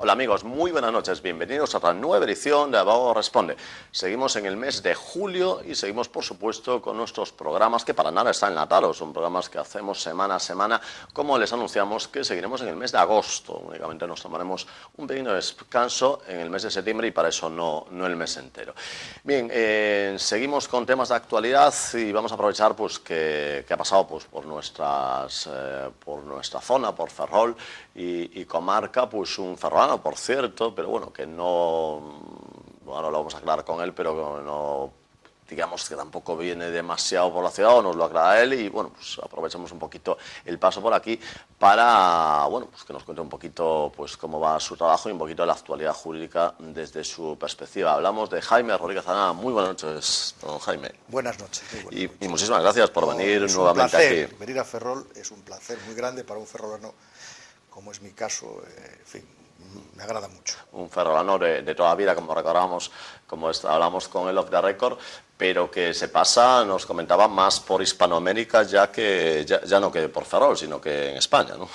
Hola amigos, muy buenas noches, bienvenidos a otra nueva edición de Abogado Responde. Seguimos en el mes de julio y seguimos por supuesto con nuestros programas que para nada están enlatados, son programas que hacemos semana a semana, como les anunciamos que seguiremos en el mes de agosto, únicamente nos tomaremos un pequeño descanso en el mes de septiembre y para eso no el mes entero. Bien, seguimos con temas de actualidad y vamos a aprovechar pues que ha pasado pues por nuestra zona, por Ferrol y comarca, pues un ferrolano, por cierto, pero bueno, que no, ahora lo vamos a aclarar con él, pero no, digamos que tampoco viene demasiado por la ciudad, o nos lo aclara él, y bueno, pues aprovechamos un poquito el paso por aquí para, bueno, pues que nos cuente un poquito pues cómo va su trabajo y un poquito de la actualidad jurídica desde su perspectiva. Hablamos de Jaime Rodríguez Arana. Muy buenas noches, don Jaime. Buenas noches. Y muchísimas gracias por venir nuevamente aquí. Venir a Ferrol es un placer muy grande para un ferrolano, como es mi caso, en fin, me agrada mucho. Un ferrolano de toda la vida, como recordábamos, como hablamos con el Off the Record, pero que se pasa, nos comentaba, más por Hispanoamérica, ya no que por Ferrol, sino que en España, ¿no?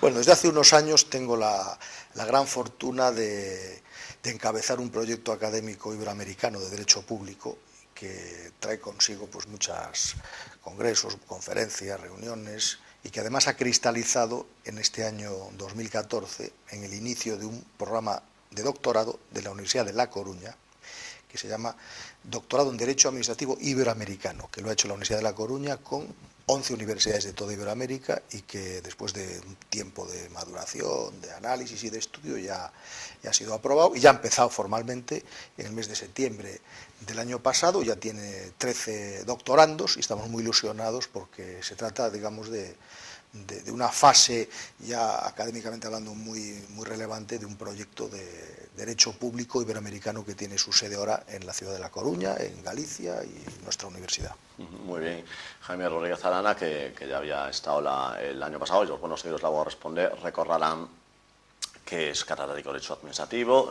Bueno, desde hace unos años tengo la gran fortuna de encabezar un proyecto académico iberoamericano de derecho público que trae consigo pues muchos congresos, conferencias, reuniones, y que además ha cristalizado en este año 2014 en el inicio de un programa de doctorado de la Universidad de La Coruña, que se llama Doctorado en Derecho Administrativo Iberoamericano, que lo ha hecho la Universidad de La Coruña con 11 universidades de toda Iberoamérica y que después de un tiempo de maduración, de análisis y de estudio ya ha sido aprobado y ya ha empezado formalmente en el mes de septiembre del año pasado. Ya tiene 13 doctorandos y estamos muy ilusionados porque se trata, digamos, de una fase ya académicamente hablando muy relevante de un proyecto de derecho público iberoamericano que tiene su sede ahora en la ciudad de La Coruña, en Galicia y en nuestra universidad. Muy bien. Jaime Rodríguez Arana, que ya había estado el año pasado, y los buenos seguidores la voy a responder, recordarán que es catedrático de Derecho Administrativo,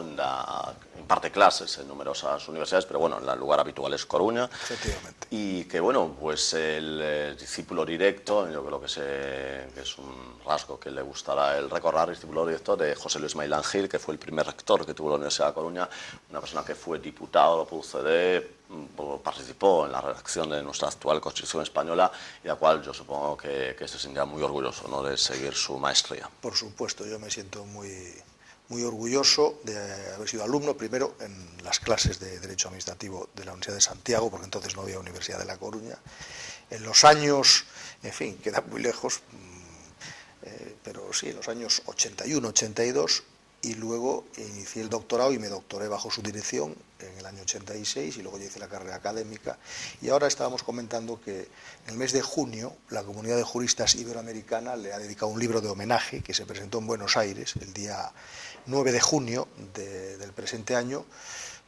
imparte clases en numerosas universidades, pero bueno, el lugar habitual es Coruña. Efectivamente. Y que bueno, pues el discípulo directo, yo creo que es un rasgo que le gustará el recordar, discípulo directo de José Luis Mailán Gil, que fue el primer rector que tuvo la Universidad de Coruña, una persona que fue diputado, lo pudo ceder, participó en la redacción de nuestra actual Constitución española y de la cual yo supongo que se sentía muy orgulloso, ¿no?, de seguir su maestría. Por supuesto, yo me siento muy orgulloso de haber sido alumno primero en las clases de Derecho Administrativo de la Universidad de Santiago, porque entonces no había Universidad de La Coruña. En los años, en fin, queda muy lejos, pero sí, en los años 81, 82, y luego inicié el doctorado y me doctoré bajo su dirección en el año 86 y luego ya hice la carrera académica. Y ahora estábamos comentando que en el mes de junio la Comunidad de Juristas Iberoamericana le ha dedicado un libro de homenaje que se presentó en Buenos Aires el día 9 de junio del presente año,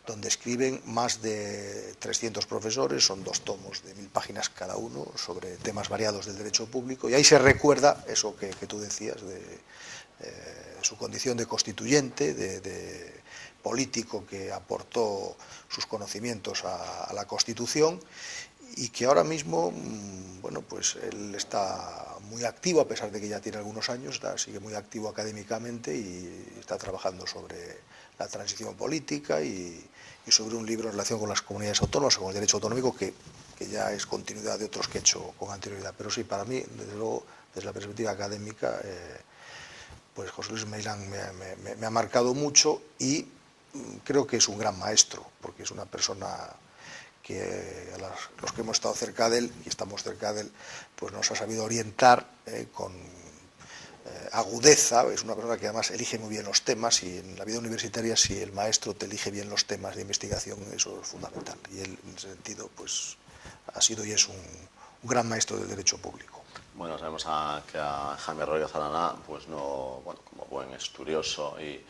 donde escriben más de 300 profesores, son 2 tomos de 1000 páginas cada uno sobre temas variados del derecho público, y ahí se recuerda eso que tú decías de su condición de constituyente, de político que aportó sus conocimientos a la Constitución y que ahora mismo, bueno, pues él está muy activo, a pesar de que ya tiene algunos años, sigue muy activo académicamente y está trabajando sobre la transición política y sobre un libro en relación con las comunidades autónomas, con el derecho autonómico, que ya es continuidad de otros que he hecho con anterioridad. Pero sí, para mí, desde luego, desde la perspectiva académica, pues José Luis Mailán me ha marcado mucho y creo que es un gran maestro, porque es una persona que los que hemos estado cerca de él y estamos cerca de él, pues nos ha sabido orientar con agudeza. Es una persona que además elige muy bien los temas, y en la vida universitaria, si el maestro te elige bien los temas de investigación, eso es fundamental. Y él, en ese sentido, pues ha sido y es un gran maestro del derecho público. Bueno, sabemos que a Jaime Rodríguez Arana, pues no, bueno, como buen estudioso e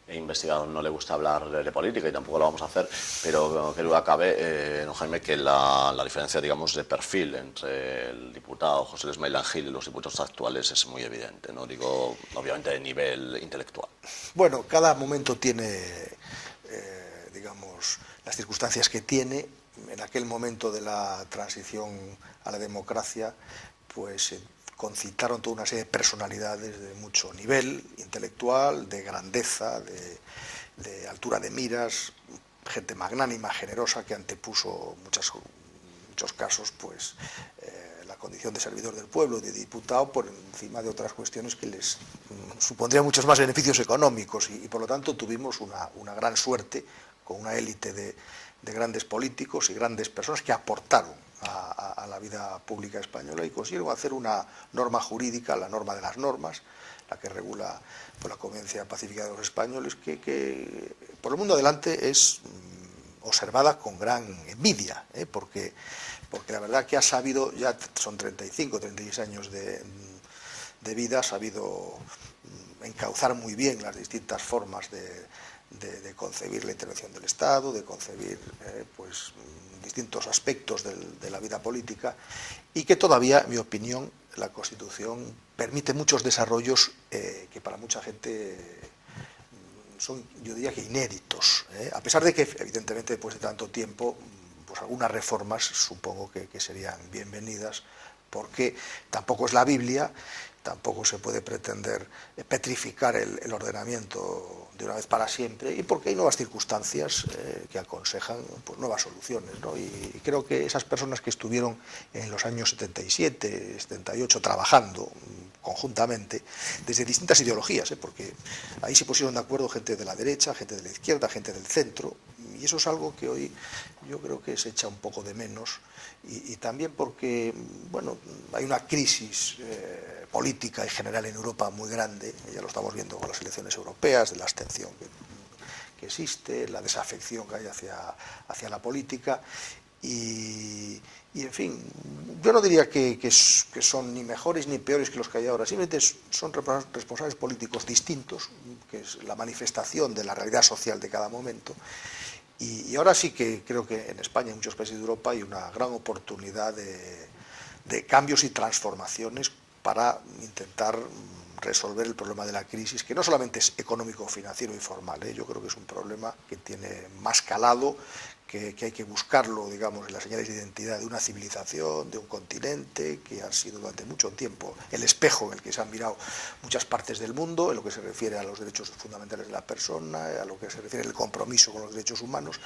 investigador, no le gusta hablar de política y tampoco lo vamos a hacer, pero que duda cabe, no, Jaime, que la diferencia, digamos, de perfil entre el diputado José Luis Mailán Gil y los diputados actuales es muy evidente, ¿no? Digo, obviamente de nivel intelectual. Bueno, cada momento tiene digamos, las circunstancias que tiene. En aquel momento de la transición a la democracia, pues se concitaron toda una serie de personalidades de mucho nivel intelectual, de grandeza, de altura de miras, gente magnánima, generosa, que antepuso en muchos casos pues la condición de servidor del pueblo, de diputado, por encima de otras cuestiones que les supondrían muchos más beneficios económicos, y por lo tanto tuvimos una gran suerte con una élite de grandes políticos y grandes personas que aportaron a la vida pública española y consiguieron hacer una norma jurídica, la norma de las normas, la que regula por la Conveniencia Pacífica de los Españoles, que por el mundo adelante es observada con gran envidia, porque la verdad que ha sabido, ya son 35, 36 años de vida, ha sabido encauzar muy bien las distintas formas de concebir la intervención del Estado, de concebir pues distintos aspectos de la vida política, y que todavía, en mi opinión, la Constitución permite muchos desarrollos que para mucha gente son, yo diría que inéditos, a pesar de que, evidentemente, después de tanto tiempo, pues algunas reformas supongo que serían bienvenidas, porque tampoco es la Biblia, tampoco se puede pretender petrificar el ordenamiento de una vez para siempre, y porque hay nuevas circunstancias que aconsejan pues, nuevas soluciones, ¿no? Y creo que esas personas que estuvieron en los años 77, 78 trabajando conjuntamente, desde distintas ideologías, porque ahí se pusieron de acuerdo gente de la derecha, gente de la izquierda, gente del centro, y eso es algo que hoy yo creo que se echa un poco de menos, y también porque, bueno, hay una crisis política y general en Europa muy grande, ya lo estamos viendo con las elecciones europeas, de la abstención que existe, la desafección que hay hacia la política, y en fin, yo no diría que son ni mejores ni peores que los que hay ahora, simplemente son responsables políticos distintos, que es la manifestación de la realidad social de cada momento. Y ahora sí que creo que en España y en muchos países de Europa hay una gran oportunidad de cambios y transformaciones para intentar resolver el problema de la crisis, que no solamente es económico, financiero y formal, yo creo que es un problema que tiene más calado, que hay que buscarlo, digamos, en las señales de identidad de una civilización, de un continente, que ha sido durante mucho tiempo el espejo en el que se han mirado muchas partes del mundo, en lo que se refiere a los derechos fundamentales de la persona, a lo que se refiere al compromiso con los derechos humanos,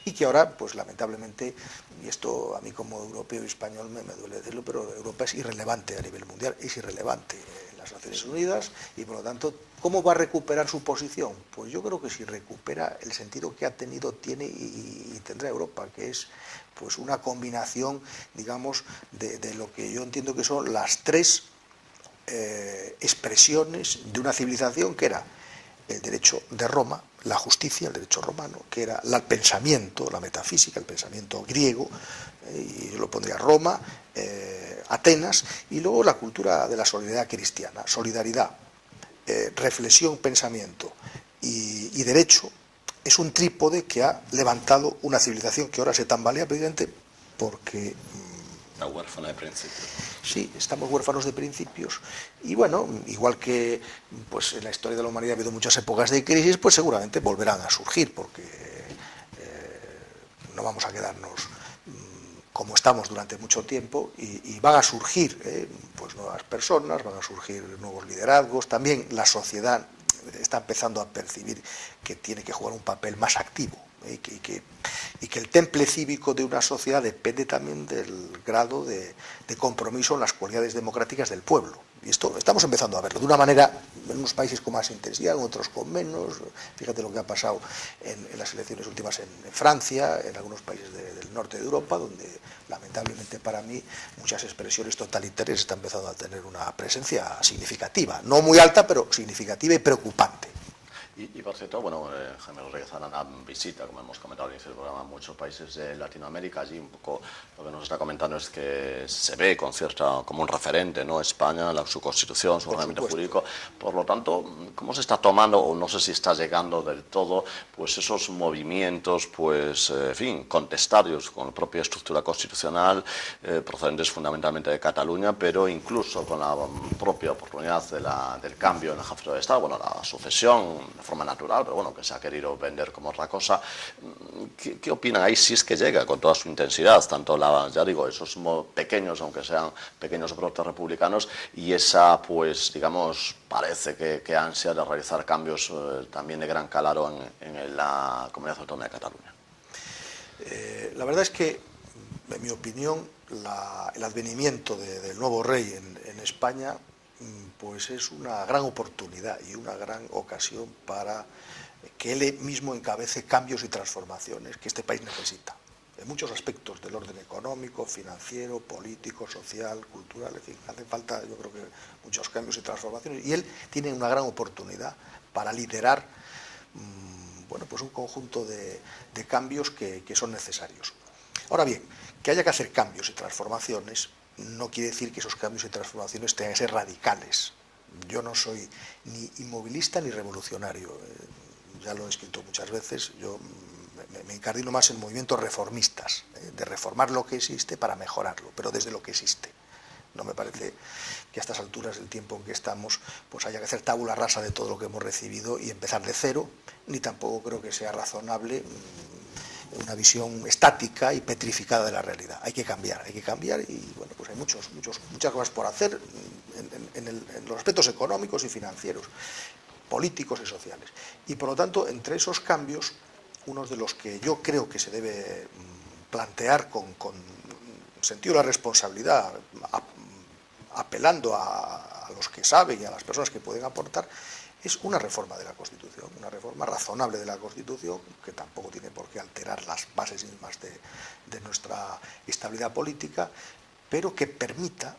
y que ahora, pues lamentablemente, y esto a mí como europeo y español me duele decirlo, pero Europa es irrelevante a nivel mundial, es irrelevante en las Naciones Unidas, y por lo tanto, ¿cómo va a recuperar su posición? Pues yo creo que si recupera el sentido que ha tenido, tiene y tendrá Europa, que es pues una combinación, digamos, de lo que yo entiendo que son las tres expresiones de una civilización, que era el derecho de Roma, la justicia, el derecho romano, que era el pensamiento, la metafísica, el pensamiento griego, y yo lo pondría Roma, Atenas, y luego la cultura de la solidaridad cristiana, solidaridad, reflexión, pensamiento y derecho. Es un trípode que ha levantado una civilización que ahora se tambalea precisamente porque está huérfana de principios. Sí, estamos huérfanos de principios, y bueno, igual que pues en la historia de la humanidad ha habido muchas épocas de crisis, pues seguramente volverán a surgir, porque no vamos a quedarnos como estamos durante mucho tiempo, y van a surgir pues nuevas personas, van a surgir nuevos liderazgos. También la sociedad está empezando a percibir que tiene que jugar un papel más activo, y que el temple cívico de una sociedad depende también del grado de compromiso en las cualidades democráticas del pueblo. Y esto estamos empezando a verlo de una manera, en unos países con más intensidad, en otros con menos. Fíjate lo que ha pasado en las elecciones últimas en Francia, en algunos países del norte de Europa, donde lamentablemente para mí muchas expresiones totalitarias están empezando a tener una presencia significativa, no muy alta, pero significativa y preocupante. Y por cierto, bueno, Jaime Rodríguez Arana visita, como hemos comentado al inicio del programa, muchos países de Latinoamérica. Allí un poco lo que nos está comentando es que se ve con cierta, como un referente, ¿no? España, su constitución, su ordenamiento jurídico. Por lo tanto, ¿cómo se está tomando, o no sé si está llegando del todo, pues esos movimientos, pues, en fin, contestarios con la propia estructura constitucional, procedentes fundamentalmente de Cataluña, pero incluso con la propia oportunidad del cambio en el jefe de Estado, bueno, la sucesión reforma natural, pero bueno, que se ha querido vender como otra cosa. ¿Qué opinan ahí si es que llega con toda su intensidad, tanto ya digo, esos pequeños, aunque sean pequeños brotes republicanos, y esa, pues, digamos, parece que ansia de realizar cambios también de gran calado en la Comunidad Autónoma de Cataluña? La verdad es que, en mi opinión, el advenimiento del nuevo rey en España pues es una gran oportunidad y una gran ocasión para que él mismo encabece cambios y transformaciones que este país necesita, en muchos aspectos del orden económico, financiero, político, social, cultural, en fin, hace falta, yo creo que muchos cambios y transformaciones, y él tiene una gran oportunidad para liderar bueno, pues un conjunto de cambios que son necesarios. Ahora bien, que haya que hacer cambios y transformaciones no quiere decir que esos cambios y transformaciones tengan que ser radicales. Yo no soy ni inmovilista ni revolucionario. Ya lo he escrito muchas veces. Yo me incardino más en movimientos reformistas, de reformar lo que existe para mejorarlo, pero desde lo que existe. No me parece que a estas alturas del tiempo en que estamos pues haya que hacer tabula rasa de todo lo que hemos recibido y empezar de cero, ni tampoco creo que sea razonable una visión estática y petrificada de la realidad. Hay que cambiar y bueno, pues hay muchas cosas por hacer en los aspectos económicos y financieros, políticos y sociales. Y por lo tanto, entre esos cambios, unos de los que yo creo que se debe plantear con sentido de la responsabilidad, apelando a los que saben y a las personas que pueden aportar, es una reforma de la Constitución, una reforma razonable de la Constitución, que tampoco tiene por qué alterar las bases mismas de nuestra estabilidad política, pero que permita,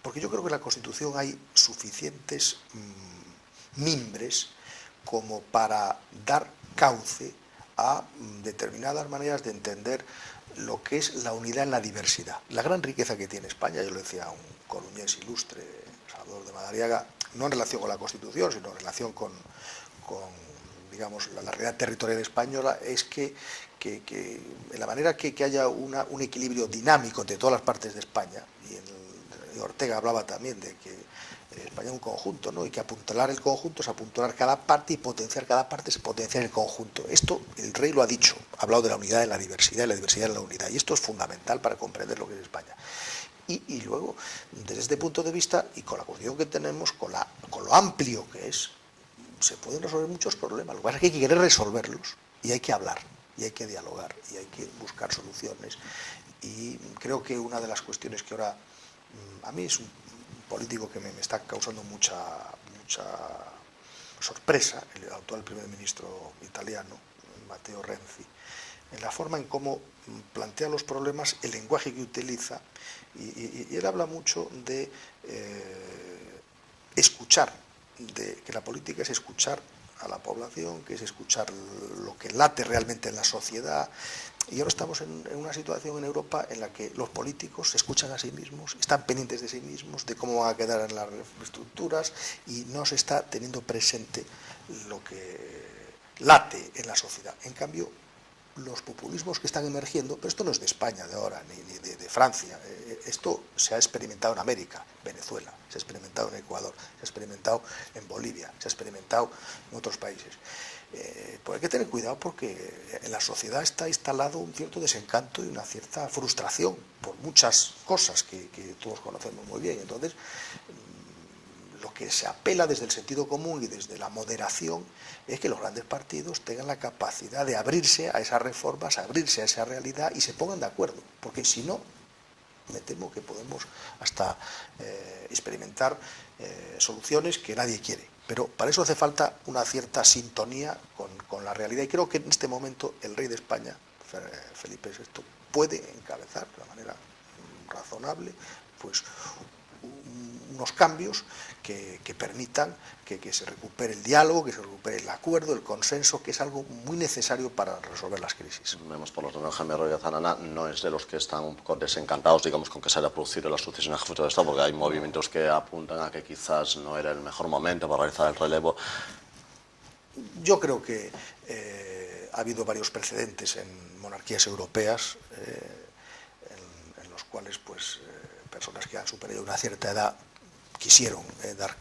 porque yo creo que en la Constitución hay suficientes mimbres como para dar cauce a determinadas maneras de entender lo que es la unidad en la diversidad. La gran riqueza que tiene España, yo lo decía un coruñés ilustre, Salvador de Madariaga, no en relación con la Constitución, sino en relación con digamos, la realidad territorial española, es que en la manera que haya un equilibrio dinámico entre todas las partes de España, y Ortega hablaba también de que España es un conjunto, ¿no? Y que apuntalar el conjunto es apuntalar cada parte, y potenciar cada parte es potenciar el conjunto. Esto el rey lo ha dicho, ha hablado de la unidad en la diversidad y la diversidad en la unidad, y esto es fundamental para comprender lo que es España. Y luego, desde este punto de vista, y con la constitución que tenemos, con lo amplio que es, se pueden resolver muchos problemas. Lo que pasa es que hay que querer resolverlos, y hay que hablar, y hay que dialogar, y hay que buscar soluciones. Y creo que una de las cuestiones que ahora, a mí es un político que me está causando mucha sorpresa, el actual primer ministro italiano, Matteo Renzi, en la forma en cómo plantea los problemas, el lenguaje que utiliza, y él habla mucho de escuchar, de que la política es escuchar a la población, que es escuchar lo que late realmente en la sociedad. Y ahora estamos en una situación en Europa en la que los políticos se escuchan a sí mismos, están pendientes de sí mismos, de cómo van a quedar en las estructuras, y no se está teniendo presente lo que late en la sociedad. En cambio, los populismos que están emergiendo, pero esto no es de España de ahora, ni de Francia, esto se ha experimentado en América, Venezuela, se ha experimentado en Ecuador, se ha experimentado en Bolivia, se ha experimentado en otros países. Pues hay que tener cuidado, porque en la sociedad está instalado un cierto desencanto y una cierta frustración por muchas cosas que todos conocemos muy bien. Entonces, lo que se apela desde el sentido común y desde la moderación es que los grandes partidos tengan la capacidad de abrirse a esas reformas, abrirse a esa realidad y se pongan de acuerdo, porque si no, me temo que podemos hasta experimentar soluciones que nadie quiere. Pero para eso hace falta una cierta sintonía con la realidad, y creo que en este momento el rey de España, Felipe VI, puede encabezar de una manera razonable pues unos cambios que permitan que se recupere el diálogo, que se recupere el acuerdo, el consenso, que es algo muy necesario para resolver las crisis. Vemos por lo tanto, Jaime Rodríguez Arana no es de los que están un poco desencantados, digamos, con que se haya producido la sucesión a jefe de Estado, porque hay movimientos que apuntan a que quizás no era el mejor momento para realizar el relevo. Yo creo que ha habido varios precedentes en monarquías europeas en los cuales pues personas que han superado una cierta edad quisieron dar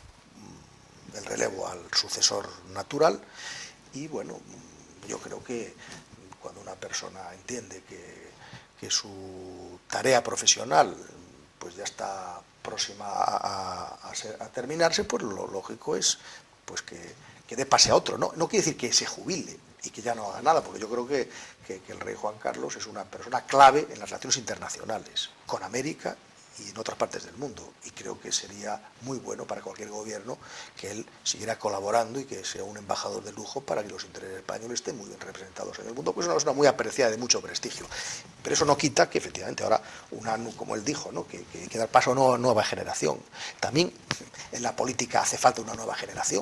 el relevo al sucesor natural, Y bueno, yo creo que cuando una persona entiende que su tarea profesional pues ya está próxima a terminarse, pues lo lógico es pues que dé pase a otro. No quiere decir que se jubile y que ya no haga nada, porque yo creo que el rey Juan Carlos es una persona clave en las relaciones internacionales, con América y en otras partes del mundo, y creo que sería muy bueno para cualquier gobierno que él siguiera colaborando y que sea un embajador de lujo para que los intereses españoles estén muy bien representados en el mundo, pues es una persona muy apreciada, de mucho prestigio. Pero eso no quita que efectivamente ahora, como él dijo, ¿no? que hay que dar paso a una nueva generación. También en la política hace falta una nueva generación.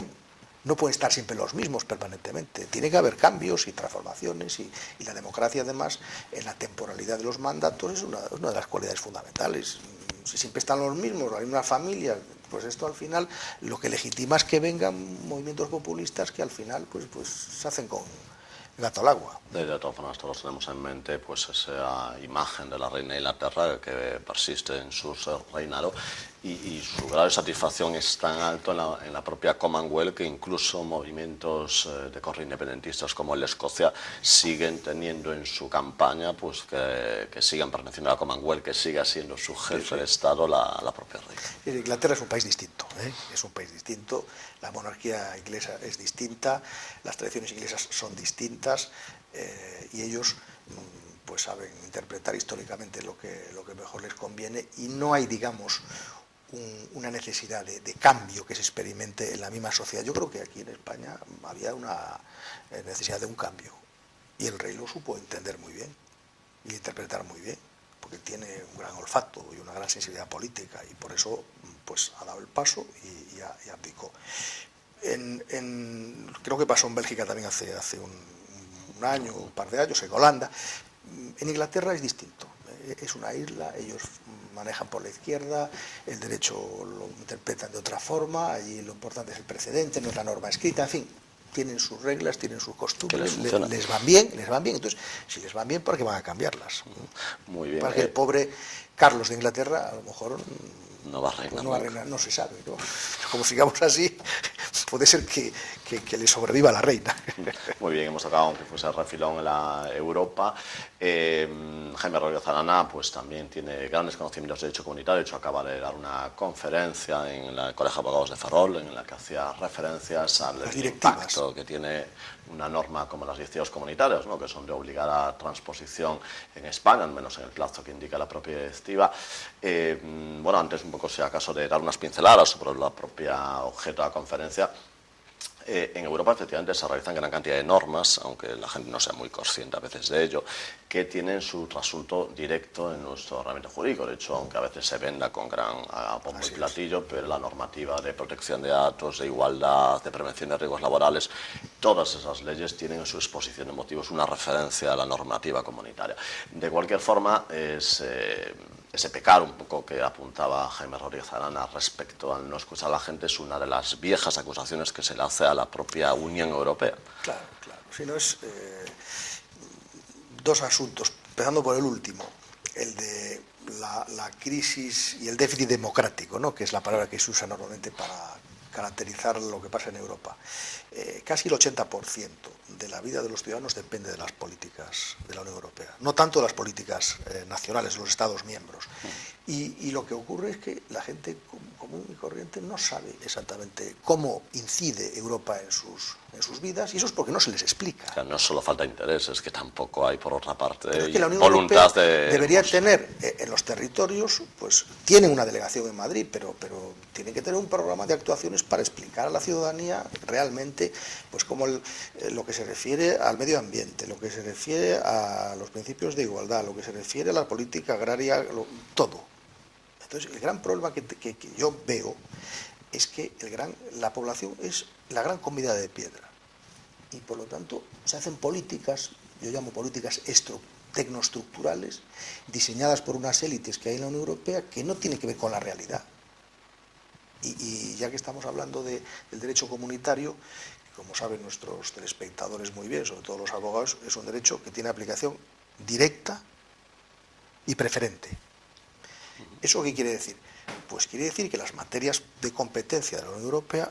No pueden estar siempre los mismos permanentemente. Tiene que haber cambios y transformaciones, y la democracia, además, en la temporalidad de los mandatos es una de las cualidades fundamentales. Si siempre están los mismos, las mismas familias, pues esto al final lo que legitima es que vengan movimientos populistas que al final pues se hacen con gato al agua. De todas formas, todos tenemos en mente pues esa imagen de la reina de Inglaterra que persiste en su reinado, y su grado de satisfacción es tan alto en la propia Commonwealth que incluso movimientos de corte independentistas como el de Escocia siguen teniendo en su campaña pues que sigan perteneciendo a la Commonwealth, que siga siendo su jefe de Estado la propia reina. Inglaterra es un país distinto, es un país distinto, la monarquía inglesa es distinta, las tradiciones inglesas son distintas, y ellos pues saben interpretar históricamente lo que mejor les conviene, y no hay, digamos, una necesidad de cambio que se experimente en la misma sociedad. Yo creo que aquí en España había una necesidad de un cambio, y el rey lo supo entender muy bien y interpretar muy bien, porque tiene un gran olfato y una gran sensibilidad política, y por eso pues ha dado el paso y abdicó. Creo que pasó en Bélgica también hace un año, un par de años, en Holanda. En Inglaterra es distinto, es una isla, ellos manejan por la izquierda, el derecho lo interpretan de otra forma, allí lo importante es el precedente, no es la norma escrita, en fin, tienen sus reglas, tienen sus costumbres, les van bien, entonces si les van bien, ¿por qué van a cambiarlas? Muy bien. Para que el pobre Carlos de Inglaterra a lo mejor no va a reinar, no se sabe, ¿no? Como sigamos así, puede ser que le sobreviva a la reina. Muy bien, hemos tocado, aunque fuese el refilón en la Europa. Jaime Rodríguez Arana pues también tiene grandes conocimientos de derecho comunitario. De hecho, acaba de dar una conferencia en el Colegio de Abogados de Ferrol, en la que hacía referencias al impacto que tiene una norma como las directivas comunitarias, ¿no? Que son de obligada transposición en España, al menos en el plazo que indica la propia directiva. Bueno, antes un poco, si acaso, de dar unas pinceladas sobre la propia objeto de la conferencia. En Europa efectivamente se realizan gran cantidad de normas, aunque la gente no sea muy consciente a veces de ello, que tienen su trasunto directo en nuestro ordenamiento jurídico. De hecho, aunque a veces se venda con gran bombo y platillo, pero la normativa de protección de datos, de igualdad, de prevención de riesgos laborales, todas esas leyes tienen en su exposición de motivos una referencia a la normativa comunitaria. De cualquier forma, ese pecar un poco que apuntaba Jaime Rodríguez Arana respecto al no escuchar a la gente es una de las viejas acusaciones que se le hace a la propia Unión Europea. Claro. Si no es dos asuntos, empezando por el último, el de la crisis y el déficit democrático, ¿no? Que es la palabra que se usa normalmente para caracterizar lo que pasa en Europa. Casi el 80% de la vida de los ciudadanos depende de las políticas de la Unión Europea, no tanto de las políticas nacionales de los Estados miembros. Y lo que ocurre es que la gente común y corriente no sabe exactamente cómo incide Europa en sus vidas, y eso es porque no se les explica. O sea, no solo falta interés, es que tampoco hay, por otra parte, es que la Unión voluntad Europea debería tener en los territorios, pues tienen una delegación en Madrid, pero tienen que tener un programa de actuaciones para explicar a la ciudadanía realmente pues cómo lo que se refiere al medio ambiente, lo que se refiere a los principios de igualdad, lo que se refiere a la política agraria, todo. Entonces, el gran problema que yo veo es que la población es la gran comida de piedra, y por lo tanto se hacen políticas, yo llamo políticas tecnoestructurales, diseñadas por unas élites que hay en la Unión Europea, que no tienen que ver con la realidad. Y ya que estamos hablando del derecho comunitario, como saben nuestros telespectadores muy bien, sobre todo los abogados, es un derecho que tiene aplicación directa y preferente. ¿Eso qué quiere decir? Pues quiere decir que las materias de competencia de la Unión Europea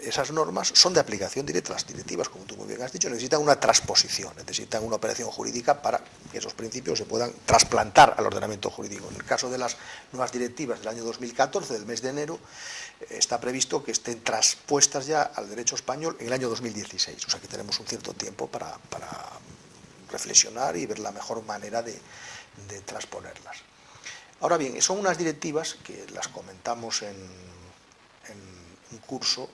esas normas son de aplicación directa. Las directivas, como tú muy bien has dicho, necesitan una transposición, necesitan una operación jurídica para que esos principios se puedan trasplantar al ordenamiento jurídico. En el caso de las nuevas directivas del año 2014, del mes de enero, está previsto que estén traspuestas ya al derecho español en el año 2016. O sea que tenemos un cierto tiempo para reflexionar y ver la mejor manera de transponerlas. Ahora bien, son unas directivas que las comentamos en un curso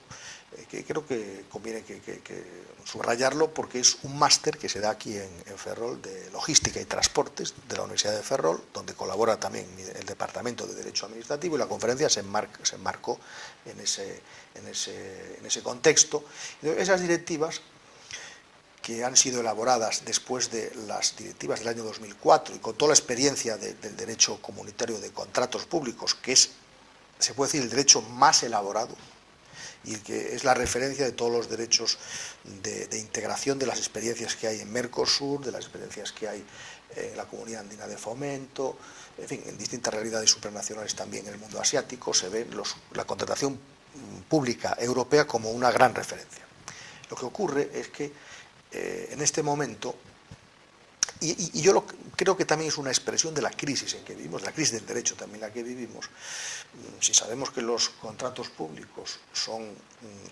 que creo que conviene que subrayarlo, porque es un máster que se da aquí en Ferrol de Logística y Transportes de la Universidad de Ferrol, donde colabora también el Departamento de Derecho Administrativo, y la conferencia se enmarcó en ese contexto. Esas directivas, que han sido elaboradas después de las directivas del año 2004 y con toda la experiencia del derecho comunitario de contratos públicos, que es, se puede decir, el derecho más elaborado y que es la referencia de todos los derechos de integración de las experiencias que hay en Mercosur, de las experiencias que hay en la Comunidad Andina de Fomento, en fin, en distintas realidades supranacionales también en el mundo asiático, se ve la contratación pública europea como una gran referencia. Lo que ocurre es que en este momento, y yo creo que también es una expresión de la crisis en que vivimos, la crisis del derecho también en la que vivimos. Si sabemos que los contratos públicos son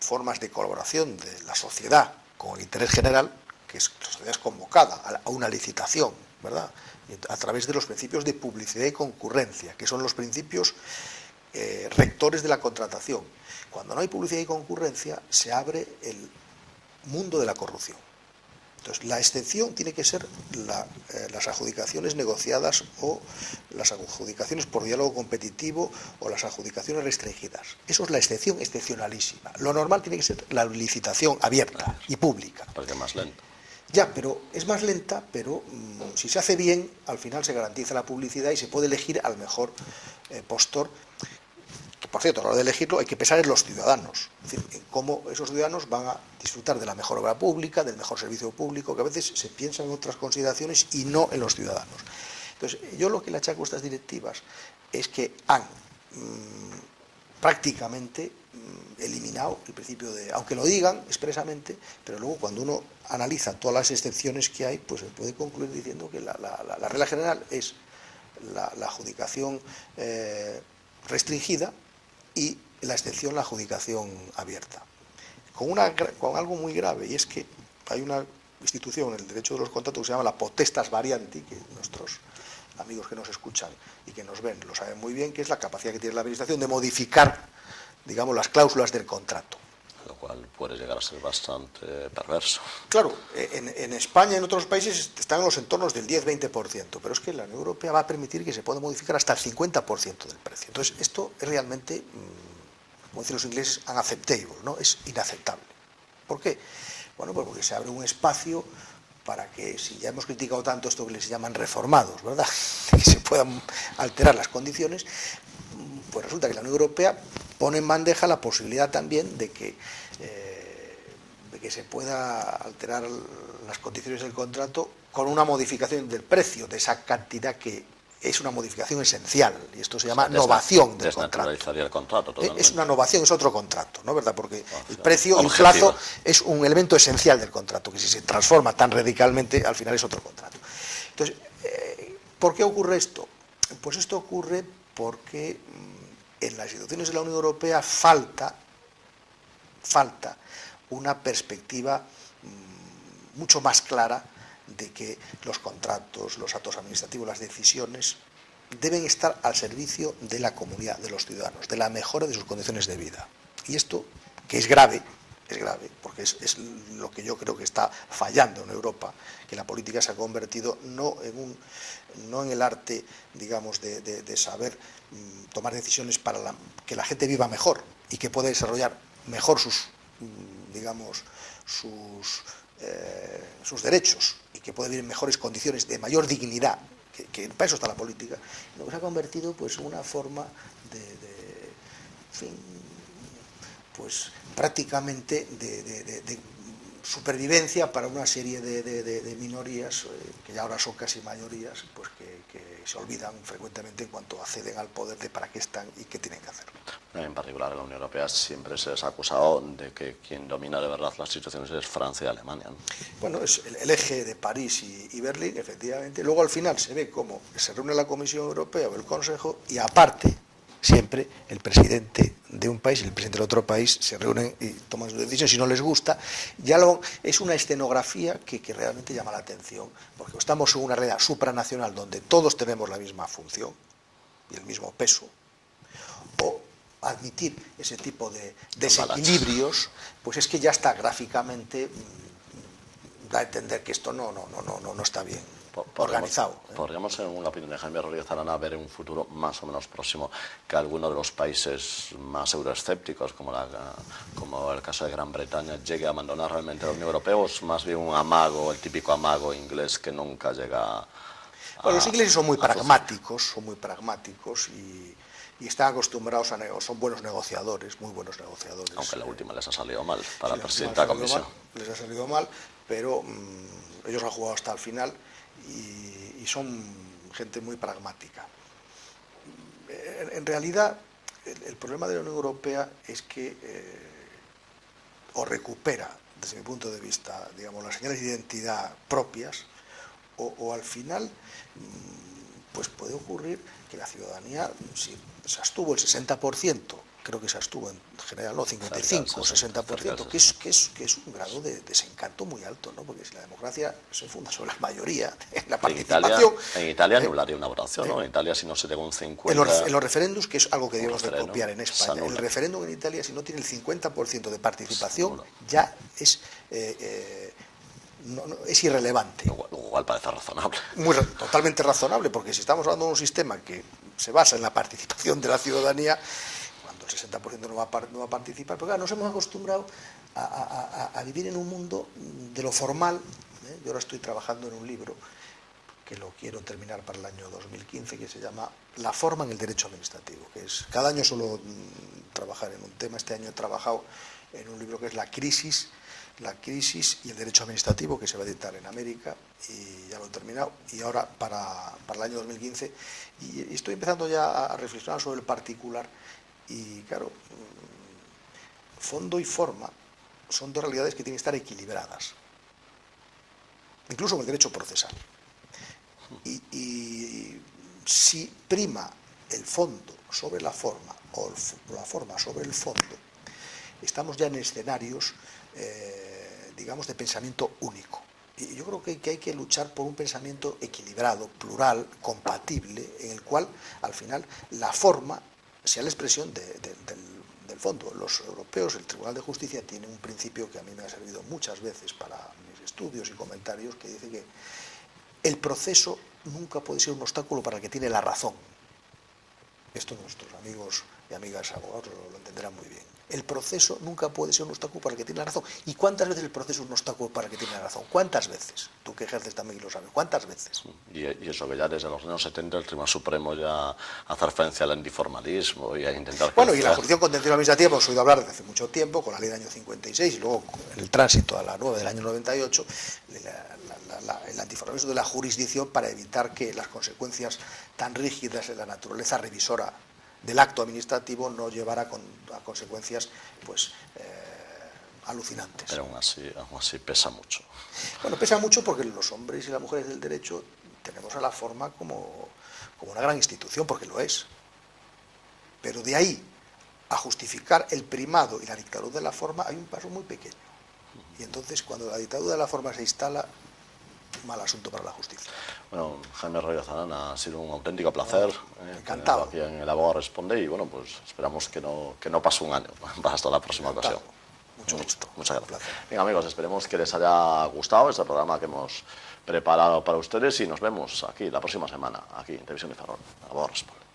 formas de colaboración de la sociedad con el interés general, que es, la sociedad es convocada a una licitación, ¿verdad?, a través de los principios de publicidad y concurrencia, que son los principios rectores de la contratación. Cuando no hay publicidad y concurrencia, se abre el mundo de la corrupción. Entonces, la excepción tiene que ser las adjudicaciones negociadas o las adjudicaciones por diálogo competitivo o las adjudicaciones restringidas. Eso es la excepción excepcionalísima. Lo normal tiene que ser la licitación abierta y pública. Porque es más lenta. Ya, pero es más lenta, pero si se hace bien, al final se garantiza la publicidad y se puede elegir al mejor postor. Que, por cierto, a la hora de elegirlo hay que pensar en los ciudadanos, es decir, en cómo esos ciudadanos van a disfrutar de la mejor obra pública, del mejor servicio público, que a veces se piensa en otras consideraciones y no en los ciudadanos. Entonces, yo lo que le achaco a estas directivas es que han prácticamente eliminado el principio de, aunque lo digan expresamente, pero luego cuando uno analiza todas las excepciones que hay, pues se puede concluir diciendo que la regla general es la adjudicación restringida y la excepción la adjudicación abierta. Con algo muy grave, y es que hay una institución en el derecho de los contratos que se llama la potestas varianti, que nuestros amigos que nos escuchan y que nos ven lo saben muy bien, que es la capacidad que tiene la administración de modificar, digamos, las cláusulas del contrato. Lo cual puede llegar a ser bastante perverso. Claro, en España y en otros países están en los entornos del 10-20%, pero es que la Unión Europea va a permitir que se pueda modificar hasta el 50% del precio. Entonces, esto es realmente, como dicen los ingleses, unacceptable, ¿no? Es inaceptable. ¿Por qué? Bueno, pues porque se abre un espacio para que, si ya hemos criticado tanto esto que les llaman reformados, ¿verdad?, que se puedan alterar las condiciones, pues resulta que la Unión Europea pone en bandeja la posibilidad también de que se pueda alterar las condiciones del contrato con una modificación del precio, de esa cantidad que es una modificación esencial, y esto se llama novación del contrato. El contrato totalmente. Es una novación, es otro contrato, ¿no?, ¿verdad? Porque el precio y el plazo es un elemento esencial del contrato, que si se transforma tan radicalmente, al final es otro contrato. Entonces, ¿por qué ocurre esto? Pues esto ocurre porque en las instituciones de la Unión Europea falta una perspectiva mucho más clara de que los contratos, los actos administrativos, las decisiones deben estar al servicio de la comunidad, de los ciudadanos, de la mejora de sus condiciones de vida. Y esto, que es grave, porque es lo que yo creo que está fallando en Europa, que la política se ha convertido no en el arte, digamos, de saber tomar decisiones para que la gente viva mejor y que pueda desarrollar mejor sus derechos y que pueda vivir en mejores condiciones de mayor dignidad, que para eso está la política, lo que se ha convertido pues en una forma prácticamente de supervivencia para una serie de minorías que ya ahora son casi mayorías, pues que se olvidan frecuentemente en cuanto acceden al poder de para qué están y qué tienen que hacer. En particular en la Unión Europea siempre se les ha acusado de que quien domina de verdad las instituciones es Francia y Alemania, ¿no? Bueno, es el eje de París y Berlín, efectivamente. Luego al final se ve cómo se reúne la Comisión Europea o el Consejo y aparte siempre el presidente de un país y el presidente del otro país se reúnen y toman su decisión. Si no les gusta, es una escenografía que realmente llama la atención, porque estamos en una realidad supranacional donde todos tenemos la misma función y el mismo peso, o admitir ese tipo de desequilibrios, pues es que ya está gráficamente, da a entender que esto no está bien organizado. Podríamos, en la opinión de Jaime Rodríguez Arana, ver en un futuro más o menos próximo que alguno de los países más euroescépticos, como el caso de Gran Bretaña, llegue a abandonar realmente la Unión Europea, o es más bien un amago, el típico amago inglés que nunca llega a... Bueno, los ingleses son muy pragmáticos, y están acostumbrados son buenos negociadores, muy buenos negociadores. Aunque la última les ha salido mal para la presidenta de la Comisión. Les ha salido mal, pero ellos han jugado hasta el final y son gente muy pragmática. En realidad, el problema de la Unión Europea es que o recupera, desde mi punto de vista, digamos, las señales de identidad propias, o al final pues puede ocurrir que la ciudadanía, si se abstuvo el 60%, creo que se abstuvo en general, no, 55 o 60%, que es un grado de desencanto muy alto, ¿no? Porque si la democracia se funda sobre la mayoría, la participación... En Italia anularía una votación, ¿no? En Italia, si no se llega un 50... En los referéndums, que es algo que debemos de copiar en España, el referéndum en Italia, si no tiene el 50% de participación, ya es irrelevante. Igual parece razonable. Totalmente razonable, porque si estamos hablando de un sistema que se basa en la participación de la ciudadanía, cuando el 60% no va a participar, porque claro, nos hemos acostumbrado a vivir en un mundo de lo formal. Yo ahora estoy trabajando en un libro que lo quiero terminar para el año 2015, que se llama La forma en el derecho administrativo, que es, cada año suelo trabajar en un tema. Este año he trabajado en un libro que es La crisis y el derecho administrativo, que se va a editar en América, y ya lo he terminado, y ahora para el año 2015, y estoy empezando ya a reflexionar sobre el particular, y claro, fondo y forma son dos realidades que tienen que estar equilibradas, incluso en el derecho procesal, y si prima el fondo sobre la forma, o la forma sobre el fondo, estamos ya en escenarios digamos, de pensamiento único. Y yo creo que hay que luchar por un pensamiento equilibrado, plural, compatible, en el cual, al final, la forma sea la expresión del fondo. Los europeos, el Tribunal de Justicia, tiene un principio que a mí me ha servido muchas veces para mis estudios y comentarios, que dice que el proceso nunca puede ser un obstáculo para el que tiene la razón. Esto nuestros amigos y amigas abogados lo entenderán muy bien. El proceso nunca puede ser un obstáculo para el que tiene la razón. ¿Y cuántas veces el proceso es un obstáculo para el que tiene la razón? ¿Cuántas veces? Tú que ejerces también y lo sabes. ¿Cuántas veces? Y eso que ya desde los años 70 el Tribunal Supremo ya hace referencia al antiformalismo y a intentar... Bueno, y la jurisdicción contencioso administrativa hemos oído hablar desde hace mucho tiempo, con la ley del año 56 y luego con el tránsito a la nueva del año 98, el antiformalismo de la jurisdicción para evitar que las consecuencias tan rígidas en la naturaleza revisora del acto administrativo no llevara a consecuencias pues alucinantes. Pero aún así pesa mucho. Bueno, pesa mucho porque los hombres y las mujeres del derecho tenemos a la forma como una gran institución, porque lo es. Pero de ahí a justificar el primado y la dictadura de la forma hay un paso muy pequeño. Y entonces, cuando la dictadura de la forma se instala, mal asunto para la justicia. Bueno, Jaime Rodríguez Arana, ha sido un auténtico placer. Encantado. Aquí en El Abogado Responde, y bueno, pues esperamos que no pase un año. Hasta la próxima ocasión. Mucho gusto. Muchas gracias. Venga, amigos, esperemos que les haya gustado este programa que hemos preparado para ustedes, y nos vemos aquí la próxima semana, aquí en Televisión de Ferrol. El Abogado Responde.